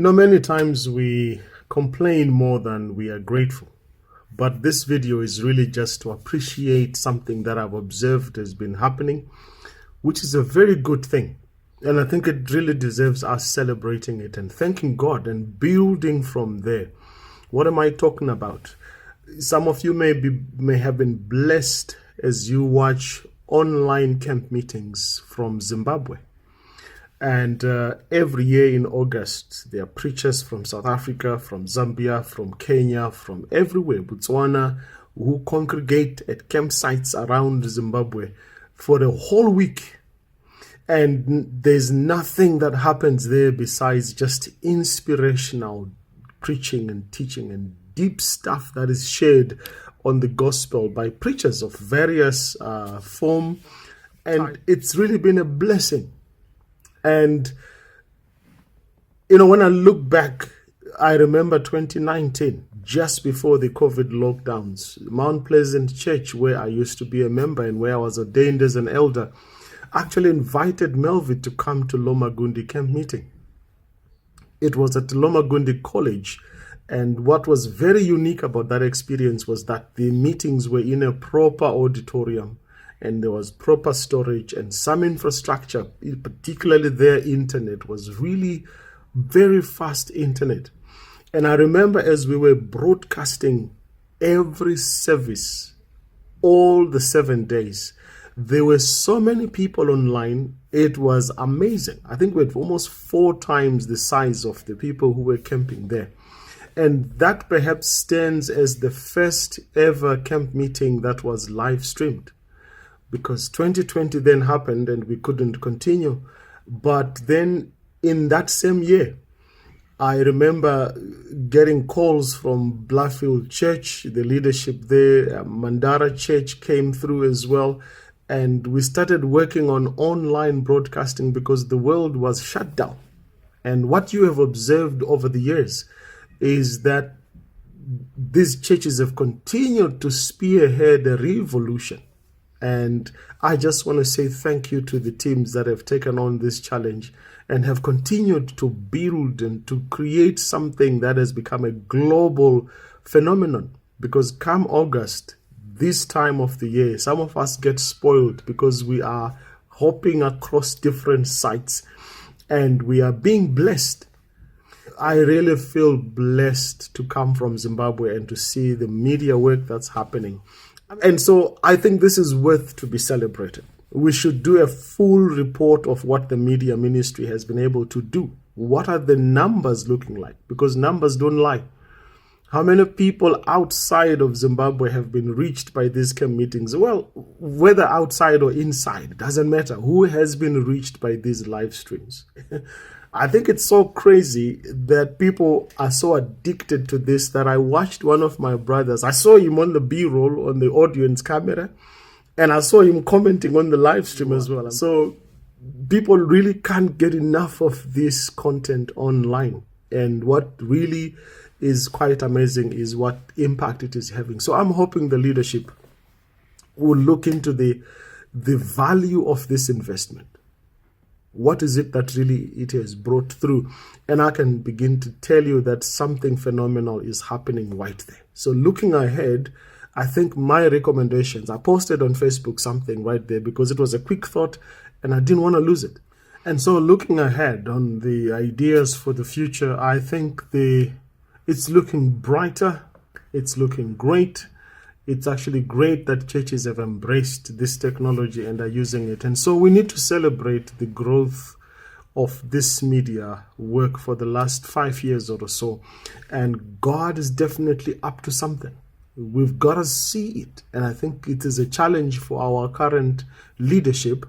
Many times we complain more than we are grateful. But this video is really just to appreciate something that I've observed has been happening, which is a very good thing. And I think it really deserves us celebrating it and thanking God and building from there. What am I talking about? Some of you may have been blessed as you watch online camp meetings from Zimbabwe. And every year in August, there are preachers from South Africa, from Zambia, from Kenya, from everywhere, Botswana, who congregate at campsites around Zimbabwe for a whole week. And there's nothing that happens there besides just inspirational preaching and teaching and deep stuff that is shared on the gospel by preachers of various form. And it's really been a blessing. And, when I look back, I remember 2019, just before the COVID lockdowns, Mount Pleasant Church, where I used to be a member and where I was ordained as an elder, actually invited Melvin to come to Lomagundi camp meeting. It was at Lomagundi College. And what was very unique about that experience was that the meetings were in a proper auditorium. And there was proper storage and some infrastructure, particularly their internet was really very fast internet. And I remember as we were broadcasting every service, all the 7 days, there were so many people online. It was amazing. I think we had almost 4 times the size of the people who were camping there. And that perhaps stands as the first ever camp meeting that was live streamed. Because 2020 then happened and we couldn't continue. But then in that same year, I remember getting calls from Blufffield Church, the leadership there, Mandara Church came through as well. And we started working on online broadcasting because the world was shut down. And what you have observed over the years is that these churches have continued to spearhead a revolution. And I just want to say thank you to the teams that have taken on this challenge and have continued to build and to create something that has become a global phenomenon. Because come August, this time of the year, some of us get spoiled because we are hopping across different sites and we are being blessed. I really feel blessed to come from Zimbabwe and to see the media work that's happening. And so I think this is worth to be celebrated. We should do a full report of what the media ministry has been able to do. What are the numbers looking like? Because numbers don't lie. How many people outside of Zimbabwe have been reached by these camp meetings? Well, whether outside or inside, doesn't matter. Who has been reached by these live streams? I think it's so crazy that people are so addicted to this that I watched one of my brothers. I saw him on the B-roll on the audience camera, and I saw him commenting on the live stream as well. So people really can't get enough of this content online. And what really is quite amazing is what impact it is having. So I'm hoping the leadership will look into the value of this investment. What is it that really it has brought through? And I can begin to tell you that something phenomenal is happening right there. So looking ahead, I think my recommendations, I posted on Facebook something right there because it was a quick thought and I didn't want to lose it. And so looking ahead on the ideas for the future, I think it's looking brighter. It's looking great. It's actually great that churches have embraced this technology and are using it. And so we need to celebrate the growth of this media work for the last 5 years or so. And God is definitely up to something. We've got to see it. And I think it is a challenge for our current leadership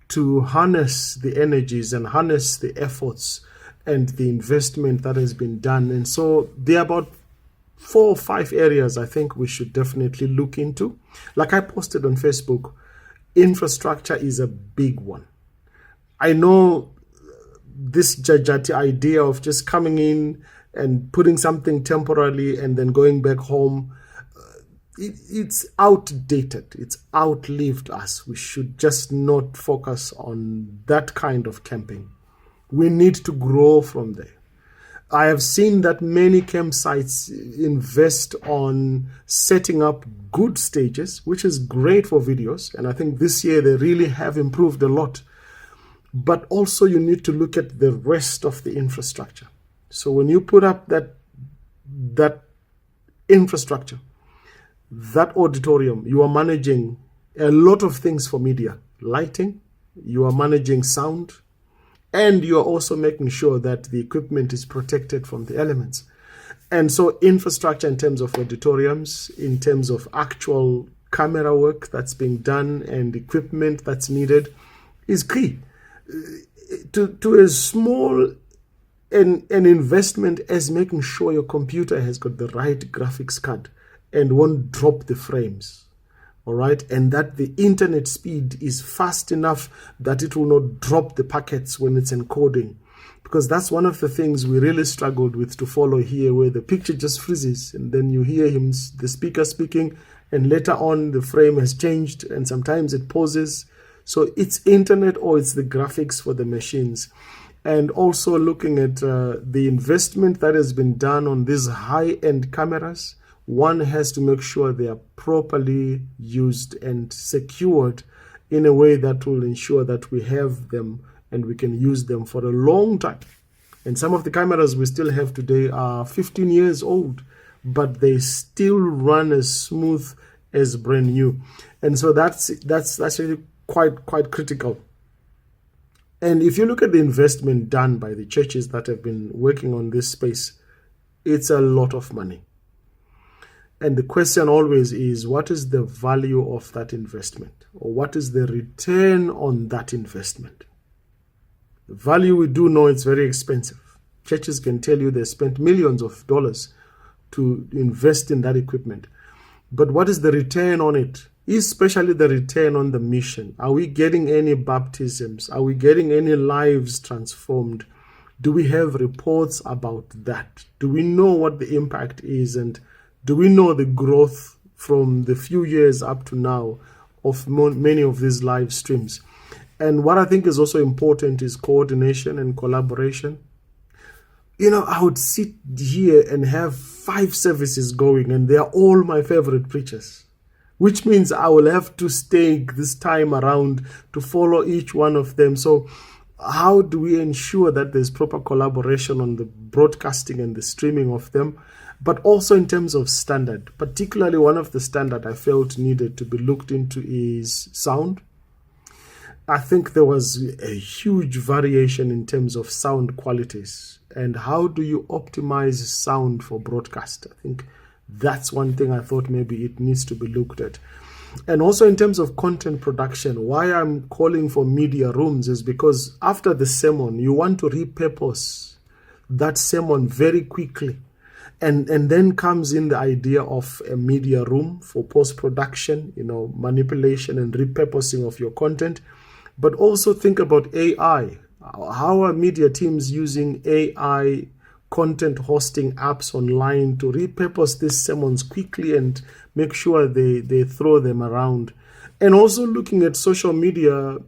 to harness the energies and harness the efforts and the investment that has been done. And so there are about 4 or 5 areas I think we should definitely look into. Like I posted on Facebook, infrastructure is a big one. I know this Jajati idea of just coming in and putting something temporarily and then going back home, it's outdated. It's outlived us. We should just not focus on that kind of camping. We need to grow from there. I have seen that many campsites invest on setting up good stages, which is great for videos. And I think this year they really have improved a lot. But also you need to look at the rest of the infrastructure. So when you put up that infrastructure, that auditorium, you are managing a lot of things for media. Lighting, you are managing sound, and you are also making sure that the equipment is protected from the elements. And so infrastructure in terms of auditoriums, in terms of actual camera work that's being done and equipment that's needed is key. To as small an investment as making sure your computer has got the right graphics card and won't drop the frames, all right, and that the internet speed is fast enough that it will not drop the packets when it's encoding, because that's one of the things we really struggled with to follow here, where the picture just freezes and then you hear the speaker speaking, and later on the frame has changed and sometimes it pauses. So it's internet or it's the graphics for the machines. And also looking at the investment that has been done on these high-end cameras, one has to make sure they are properly used and secured in a way that will ensure that we have them and we can use them for a long time. And some of the cameras we still have today are 15 years old, but they still run as smooth as brand new. And so that's really quite critical. And if you look at the investment done by the churches that have been working on this space, it's a lot of money. And the question always is, what is the value of that investment? Or what is the return on that investment? The value, we do know it's very expensive. Churches can tell you they spent millions of dollars to invest in that equipment. But what is the return on it? Especially the return on the mission. Are we getting any baptisms? Are we getting any lives transformed? Do we have reports about that? Do we know what the impact is? And do we know the growth from the few years up to now of many of these live streams? And what I think is also important is coordination and collaboration. You know, I would sit here and have 5 services going and they are all my favorite preachers, which means I will have to stake this time around to follow each one of them. So how do we ensure that there's proper collaboration on the broadcasting and the streaming of them, but also in terms of standard? Particularly one of the standard I felt needed to be looked into is sound. I think there was a huge variation in terms of sound qualities. And how do you optimize sound for broadcast? I think that's one thing I thought maybe it needs to be looked at. And also in terms of content production, why I'm calling for media rooms is because after the sermon, you want to repurpose that sermon very quickly. And then comes in the idea of a media room for post-production, you know, manipulation and repurposing of your content. But also think about AI. How are media teams using AI content hosting apps online to repurpose these sermons quickly and make sure they throw them around? And also looking at social media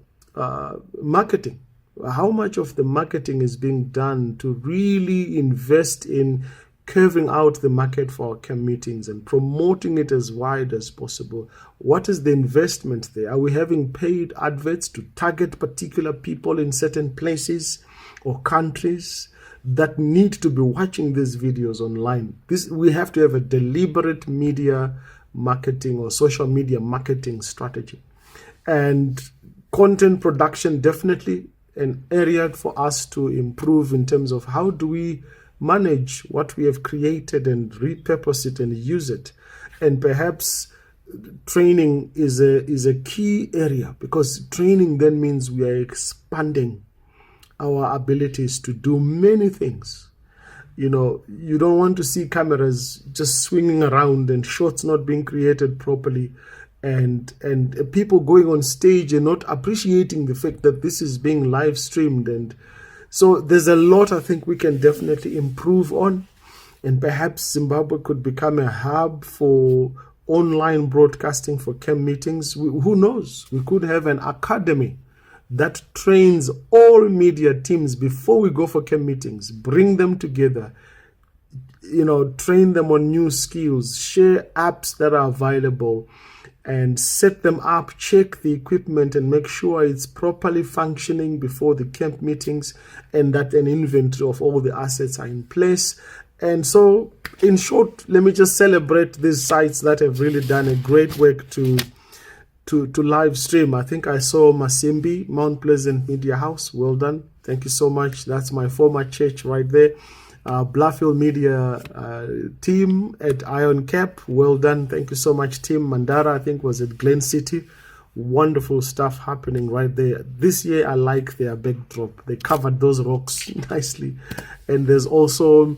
marketing. How much of the marketing is being done to really invest in curving out the market for our camp meetings and promoting it as wide as possible? What is the investment there? Are we having paid adverts to target particular people in certain places or countries that need to be watching these videos online? We have to have a deliberate media marketing or social media marketing strategy. And content production, definitely an area for us to improve in terms of how do we manage what we have created and repurpose it and use it. And perhaps training is a key area, because training then means we are expanding our abilities to do many things. You know, you don't want to see cameras just swinging around and shots not being created properly, and people going on stage and not appreciating the fact that this is being live streamed. And so there's a lot I think we can definitely improve on, and perhaps Zimbabwe could become a hub for online broadcasting for camp meetings. Who knows? We could have an academy that trains all media teams before we go for camp meetings. Bring them together, train them on new skills, share apps that are available, and set them up, check the equipment and make sure it's properly functioning before the camp meetings, and that an inventory of all the assets are in place. And so, in short, let me just celebrate these sites that have really done a great work to live stream. I think I saw Masimbi, Mount Pleasant Media House. Well done. Thank you so much. That's my former church right there. Bluffhill Media team at Iron Cap. Well done. Thank you so much, team. Mandara, I think, was at Glen City. Wonderful stuff happening right there. This year, I like their backdrop. They covered those rocks nicely. And there's also,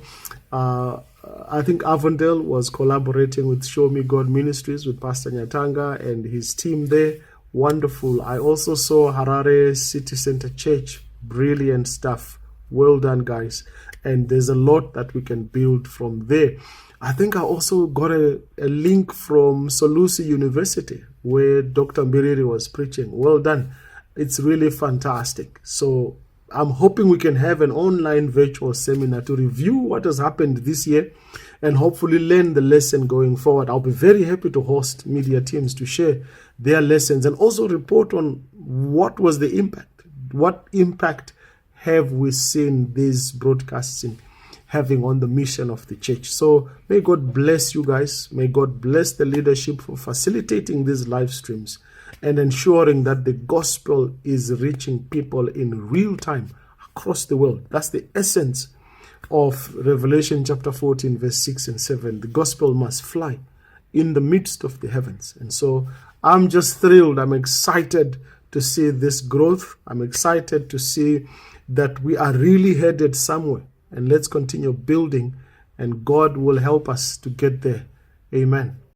I think Avondale was collaborating with Show Me God Ministries with Pastor Nyatanga and his team there. Wonderful. I also saw Harare City Center Church. Brilliant stuff. Well done, guys. And there's a lot that we can build from there. I think I also got a link from Solusi University where Dr. Mbiriri was preaching. Well done. It's really fantastic. So I'm hoping we can have an online virtual seminar to review what has happened this year and hopefully learn the lesson going forward. I'll be very happy to host media teams to share their lessons and also report on what was the impact. What impact have we seen these broadcasting having on the mission of the church? So may God bless you guys. May God bless the leadership for facilitating these live streams and ensuring that the gospel is reaching people in real time across the world. That's the essence of Revelation chapter 14, verse 6 and 7. The gospel must fly in the midst of the heavens. And so I'm just thrilled. I'm excited to see this growth. I'm excited to see that we are really headed somewhere, and let's continue building, and God will help us to get there. Amen.